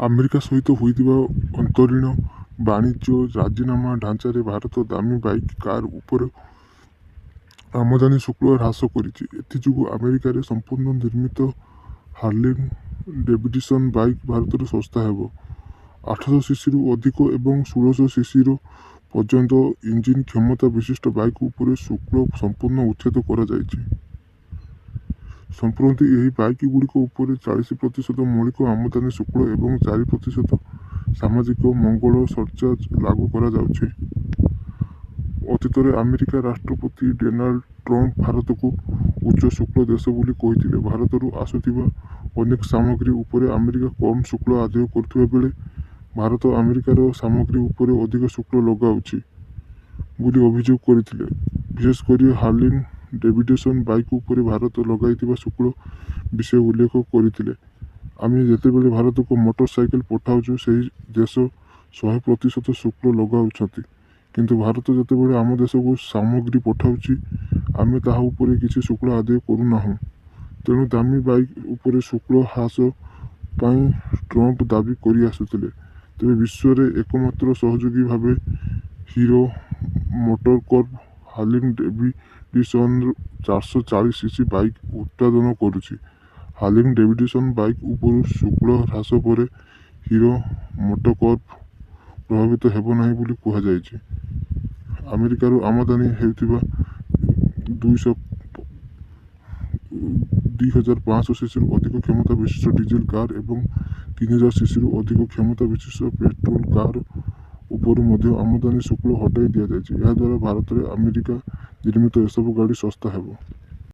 America ସହିତ ହୋଇଥିବା ଅନ୍ତରୀଣ ବାଣିଜ୍ୟ ରାଜିନାମା ଢାଞ୍ଚାରେ ଭାରତ ଦାମୀ ବାଇକ୍ କାର୍ ଉପରେ ଆମଦାନୀ ଶୁଳ୍କ ହ୍ରାସ କରିଛି। ଏଥିଯୋଗୁଁ ଆମେରିକାରେ ସମ୍ପୂର୍ଣ୍ଣ ନିର୍ମିତ ହାର୍ଲି ଡେଭିଡସନ୍ ବାଇକ୍ ଭାରତରେ ଶସ୍ତା ହେବ। 800 ସିସିରୁ ଅଧିକ ଏବଂ 1600 ସିସିର ପର୍ଯ୍ୟନ୍ତ ଇଞ୍ଜିନ୍ କ୍ଷମତା ବିଶିଷ୍ଟ ବାଇକ୍ ଉପରେ ଶୁଳ୍କ ସମ୍ପୂର୍ଣ୍ଣ ଉଚ୍ଛେଦ କରାଯାଇଛି। ସମ୍ପ୍ରତି ଏହି ବାଇକ୍‌ଗୁଡ଼ିକ ଉପରେ 40% ମୌଳିକ ଆମଦାନୀ ଶୁଳ୍କ ଏବଂ 4% ସାମାଜିକ ମଙ୍ଗଳ ସରଚାର୍ଜ ଲାଗୁ କରାଯାଉଛି। ଅତୀତରେ ଆମେରିକା ରାଷ୍ଟ୍ରପତି ଡୋନାଲ୍ଡ ଟ୍ରମ୍ପ ଭାରତକୁ ଉଚ୍ଚ ଶୁଳ୍କ ଦେଶ ବୋଲି କହିଥିଲେ। ଭାରତରୁ ଆସୁଥିବା ଅନେକ ସାମଗ୍ରୀ ଉପରେ ଆମେରିକା କମ୍ ଶୁଳ୍କ ଆଦାୟ କରୁଥିବା ବେଳେ ଭାରତ ଆମେରିକାର ସାମଗ୍ରୀ ଉପରେ ଅଧିକ ଶୁଳ୍କ ଲଗାଉଛି ବୋଲି ଅଭିଯୋଗ କରିଥିଲେ। ବିଶେଷ କରି ହାର୍ଲି ଡେଭିଡସନ୍ ବାଇକ୍ ଉପରେ ଭାରତ ଲଗାଇଥିବା ଶୁଳ୍କ ବିଷୟ ଉଲ୍ଲେଖ କରିଥିଲେ। ଆମେ ଯେତେବେଳେ ଭାରତକୁ ମୋଟର ସାଇକେଲ ପଠାଉଛୁ ସେହି ଦେଶ 100% ଶୁଳ୍କ ଲଗାଉଛନ୍ତି, କିନ୍ତୁ ଭାରତ ଯେତେବେଳେ ଆମ ଦେଶକୁ ସାମଗ୍ରୀ ପଠାଉଛି ଆମେ ତାହା ଉପରେ କିଛି ଶୁଳ୍କ ଆଦାୟ କରୁନାହୁଁ। ତେଣୁ ଦାମୀ ବାଇକ୍ ଉପରେ ଶୁଳ୍କ ହ୍ରାସ ପାଇଁ ଟ୍ରମ୍ପ ଦାବି କରିଆସୁଥିଲେ। ତେବେ ବିଶ୍ୱରେ ଏକମାତ୍ର ସହଯୋଗୀ ଭାବେ ହିରୋ ମୋଟୋକର୍ପ ହାର୍ଲି ଡେଭିଡସନ୍‌ର 440 ସିସି ବାଇକ୍ ଉତ୍ପାଦନ କରୁଛି। ହାର୍ଲି ଡେଭିଡସନ୍ ବାଇକ୍ ଉପରୁ ଶୁଳ୍କ ହ୍ରାସ ପରେ ହିରୋ ମୋଟୋକର୍ପ ପ୍ରଭାବିତ ହେବ ନାହିଁ ବୋଲି କୁହାଯାଇଛି। ଆମେରିକାରୁ ଆମଦାନୀ ହେଉଥିବା 2500 ସିସିରୁ ଅଧିକ କ୍ଷମତା ବିଶିଷ୍ଟ ଡିଜେଲ୍ କାର୍ ଏବଂ 3000 ସିସିରୁ ଅଧିକ କ୍ଷମତା ବିଶିଷ୍ଟ ପେଟ୍ରୋଲ କାର୍ ଉପରୁ ମଧ୍ୟ ଆମଦାନୀ ଶୁଳ୍କ ହଟାଇ ଦିଆଯାଇଛି। ଏହାଦ୍ୱାରା ଭାରତରେ ଆମେରିକା ନିର୍ମିତ ଏସବୁ ଗାଡ଼ି ଶସ୍ତା ହେବ।